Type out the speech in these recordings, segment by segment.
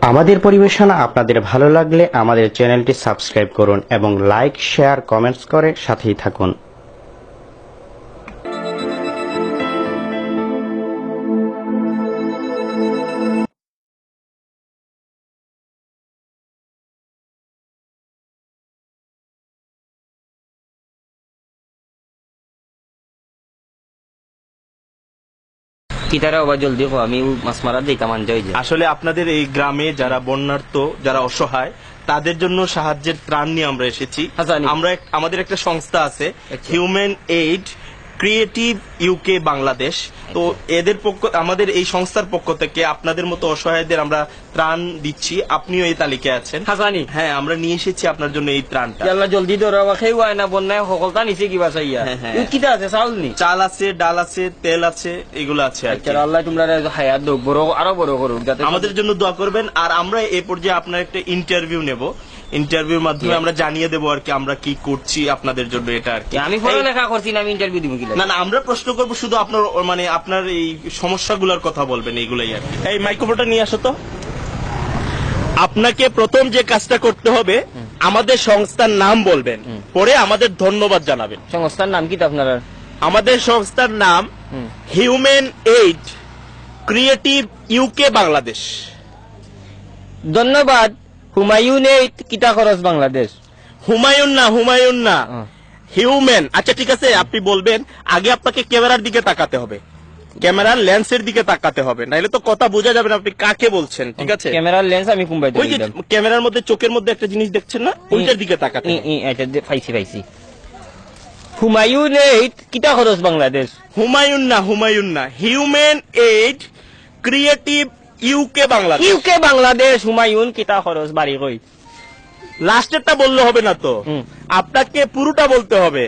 আমাদের পরিবেশনা আপনাদের ভালো লাগলে আমাদের চ্যানেলটি সাবস্ক্রাইব করুন এবং লাইক, শেয়ার, কমেন্টস করে সাথেই থাকুন। কিতারা আবার জলদি কো, আমি মাছ মারা দিই কামান যাই যে। আসলে আপনাদের এই গ্রামে যারা বন্যার্ত, যারা অসহায়, তাদের জন্য সাহায্যের ত্রাণ নিয়ে আমরা এসেছি। আমাদের একটা সংস্থা আছে, human aid creative UK Bangladesh. তো এদের আমাদের এই সংস্থার পক্ষ থেকে আপনাদের মতো অসহায়দের আমরা ত্রাণ দিচ্ছি। আপনিও এই তালিকায় আছেন। হাসানি, হ্যাঁ, আমরা নিয়ে এসেছি আপনার জন্য এই ত্রাণটা। আল্লাহ জলদি ধরো, খেয়ে হয় না বন্যায় সকলটা নিচে কিবা চাইয়া। কিতা আছে? চাউল নি, চাল আছে, ডাল আছে, তেল আছে, এগুলো আছে আর কি। আল্লাহ তোমরা হায়াত দো, বড় আরো বড় করুক, যাতে আমাদের জন্য দোয়া করবেন। আর আমরা এই পর্যায়ে আপনার একটা ইন্টারভিউ নেব। ইন্টারভিউর মাধ্যমে আমরা জানিয়ে দেবো আর কি আমরা কি করছি আপনাদের জন্য। এটা আর কি আমি পড়ালেখা করছি না, আমি ইন্টারভিউ দিব কি? না না, আমরা প্রশ্ন করবো শুধু আপনার, মানে আপনার এই সমস্যাগুলোর কথা বলবেন, এইগুলাই আর কি। এই মাইক্রোফোনটা নিয়ে আসো তো। আপনাকে প্রথম যে কাজটা করতে হবে, আমাদের সংস্থার নাম বলবেন, পরে আমাদের ধন্যবাদ জানাবেন। সংস্থার নাম কি আপনার? আমাদের সংস্থার নাম human aid creative UK Bangladesh. ধন্যবাদ। হুমায়ুন এইড কিতা খরচ বাংলাদেশ। হুমায়ুন না, হুমায়ুন না, হিউম্যান। আচ্ছা ঠিক আছে, আপনি বলবেন। আগে আপনাকে ক্যামেরার দিকে তাকাতে হবে, ক্যামেরার লেন্সের দিকে তাকাতে হবে, নাহলে তো কথা বোঝা যাবে না আপনি কাকে বলছেন। ঠিক আছে, ক্যামেরার লেন্স আমি কুম্বাই ওই যে ক্যামেরার মধ্যে চোখের মধ্যে একটা জিনিস দেখছেন না, ওইটার দিকে তাকাতে হবে। পাইছি। হুমায়ুন এইড কিতা খরচ বাংলাদেশ। হুমায়ুন না, হুমায়ুন না, human aid creative UK Bangladesh. UK Bangladesh. Humayun কিতা খরচ বাড়ি কই? লাস্টেরটা বললে হবে না তো, আপনাকে পুরোটা বলতে হবে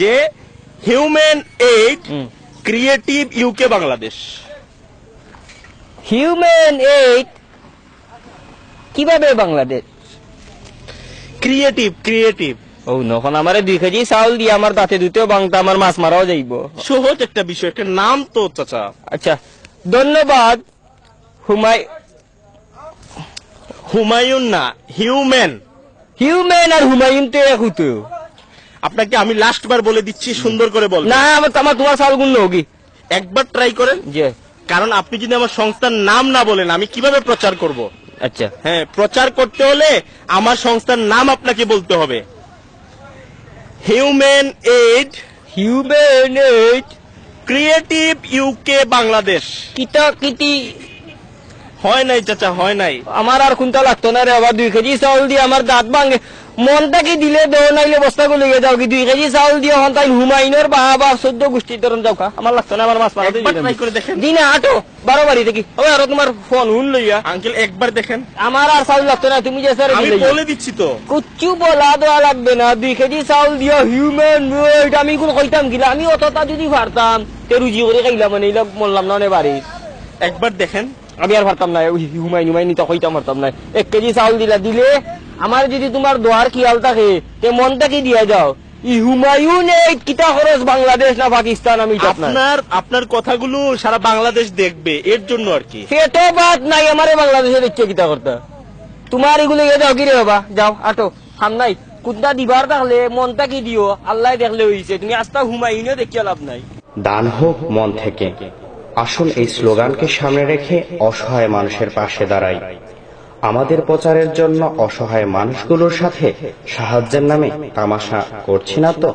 যে human aid creative UK Bangladesh. Human aid কিভাবে বাংলাদেশ? Creative, creative. ও নখন আমারে 2 কেজি চাউল দিয়ে আমার দাঁতে দুতেও বাংতা, আমার মাছ মারাও যাইব। সহজ একটা বিষয়, একটা নাম তো চাচা। আচ্ছা, ধন্যবাদ। হুমায়ুন না, হিউম্যান। হিউম্যান আর হুমায়ুন তো এক হতো। আপনাকে আমি লাস্ট বার বলে দিচ্ছি, সুন্দর করে বলবেন। না, আমার তোমার চাউল গুণ হোগি, একবার ট্রাই করেন। যে কারণ আপনি যদি আমার সংস্থার নাম না বলেন, আমি কিভাবে প্রচার করব? আচ্ছা, হ্যাঁ, প্রচার করতে হলে আমার সংস্থার নাম আপনাকে বলতে হবে। Human aid, human aid creative UK Bangladesh. কিতা কিতি হয় নাই চাচা, হয় নাই। আমার আর কোনটা লাগতো না রে। আবার 2 কেজি চাউল দিয়ে আমার দাঁত ভাঙে। মনটাকে দিলে দেও, নাইলে বস্তাকে লেগে যাও কি। 2 কেজি চাউল দিয়ে হন্তাই হুমায়ুনের বা 14 গোষ্ঠীর ধরন যাও খা। আমার লাগতো না, আমার মাছ মারা একবার ট্রাই করে দেখেন। দিনা আটো 12 বাড়ি দেখি। ওই আর তোমার ফোন হুন লইয়া আঙ্কেল একবার দেখেন। আমার আর চাউল লাগতো না, তুমি যে স্যার আমি বলে দিচ্ছি তো। কুচ্ছু বলা দেওয়া লাগবে না। 2 কেজি চাউল দিয়া হিউম্যান এইড আমি কোন কইতাম গিলা। আমি অতটা যদি পারতাম তে রুজি করে খাইলাম, মানে এইলা মরলাম না নে বাড়ি। একবার দেখেন। আমি আর পারতাম না, হুমায়ুন তো কইতাম পারতাম না। 1 কেজি চাউল দিলে আমার যদি তোমার দোয়ার খেয়াল থাকে তে মনটাকে দিয়া যাও। হুমায়ুন এইড কিতা খরচ বাংলাদেশ না পাকিস্তান? আমি আপনার কথাগুলো সারা বাংলাদেশ দেখবে, এর জন্য আর কি। সেটো বাদ নাই, আমারে বাংলাদেশের ইচ্ছে কিতা করতে। তোমার এগুলো ইয়ে যাও কি রে বাবা, যাও আটো খাম নাই। কুদা দিবার থাকলে মনটাকে দিও, আল্লাহ দেখলে হইছে। তুমি আস্তা হুমায়ুনও দেখিয়া লাভ নাই। দান হোক মন থেকে। আসুন এই স্লোগানকে সামনে রেখে অসহায় মানুষের পাশে দাঁড়াই। আমাদের প্রচারের জন্য অসহায় মানুষগুলোর সাথে সাহায্যের নামে তামাশা করছি না তো।